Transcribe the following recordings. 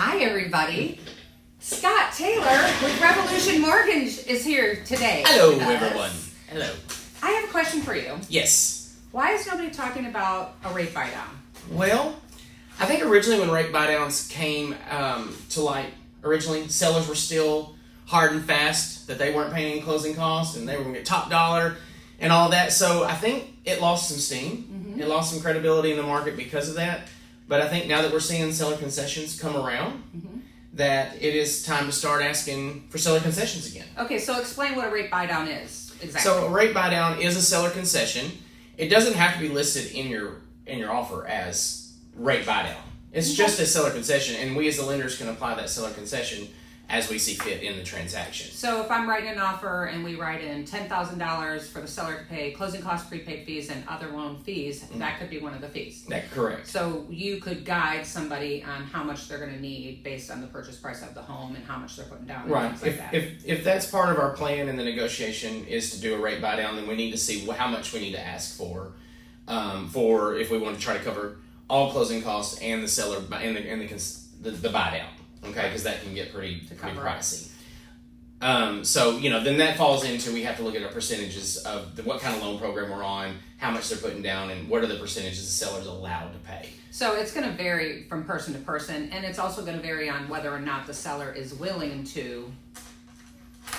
Hi, everybody. Scott Taylor with Revolution Mortgage is here today. Hello, with us. everyone. Hello. I have a question for you. Yes. Why is nobody talking about a rate buy down? Well, I think originally when rate buy downs came to light, originally sellers were still hard and fast that they weren't paying any closing costs and they were going to get top dollar and all that. So I think it lost some steam. Mm-hmm. It lost some credibility in the market because of that. But I think now that we're seeing seller concessions come around, that it is time to start asking for seller concessions again. Okay, so explain what a rate buy down is exactly. So a rate buy down is a seller concession. It doesn't have to be listed in your offer as rate buy down. It's just a seller concession, and we as the lenders can apply that seller concession as we see fit in the transaction. So if I'm writing an offer and we write in $10,000 for the seller to pay closing costs, prepaid fees, and other loan fees, that could be one of the fees. That's correct. So you could guide somebody on how much they're going to need based on the purchase price of the home and how much they're putting down. Right. And things like that. If that's part of our plan in the negotiation is to do a rate buy down, then we need to see how much we need to ask for if we want to try to cover all closing costs and the seller and the buy down. Okay, because that can get pretty pricey. So, then that falls into, we have to look at our percentages of what kind of loan program we're on, how much they're putting down, and what are the percentages the seller's allowed to pay. So it's going to vary from person to person, and it's also going to vary on whether or not the seller is willing to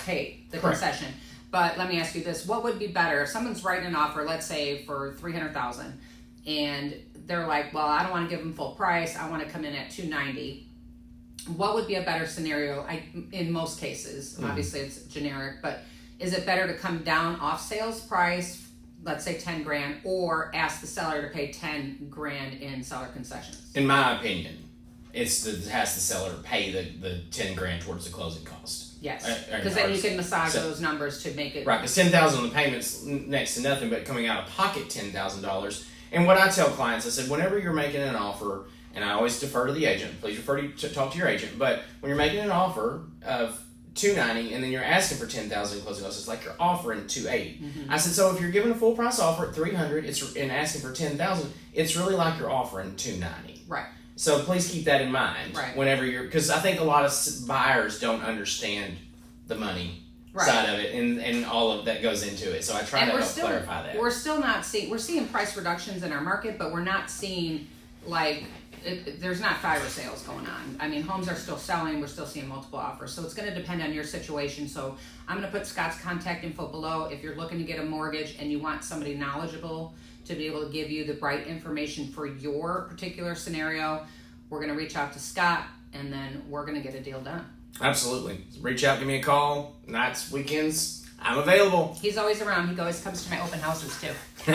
pay the concession. But let me ask you this. What would be better if someone's writing an offer, let's say for $300,000, and they're like, well, I don't want to give them full price. I want to come in at $290,000. What would be a better scenario? In most cases, obviously it's generic, but is it better to come down off sales price, let's say $10,000, or ask the seller to pay $10,000 in seller concessions? In my opinion, it has the seller pay the $10,000 towards the closing cost. Yes, because then you can massage those numbers to make it right. Because $10,000 on the payments next to nothing, but coming out of pocket $10,000. And what I tell clients, I said, whenever you're making an offer. And I always defer to the agent. Please talk to your agent. But when you're making an offer of $290,000 and then you're asking for $10,000 closing costs, it's like you're offering $280,000. I said, so if you're giving a full price offer at $300,000 and asking for $10,000, it's really like you're offering $290,000. Right. So please keep that in mind. Right. Whenever because I think a lot of buyers don't understand the money side of it and all of that goes into it. So I try to help clarify that. We're still not seeing. We're seeing price reductions in our market, but we're not seeing there's not fire sales going on. I mean, homes are still selling. We're still seeing multiple offers. So it's going to depend on your situation. So I'm going to put Scott's contact info below. If you're looking to get a mortgage and you want somebody knowledgeable to be able to give you the right information for your particular scenario, we're going to reach out to Scott and then we're going to get a deal done. Absolutely. Reach out, give me a call. Nights, weekends, I'm available. He's always around. He always comes to my open houses too.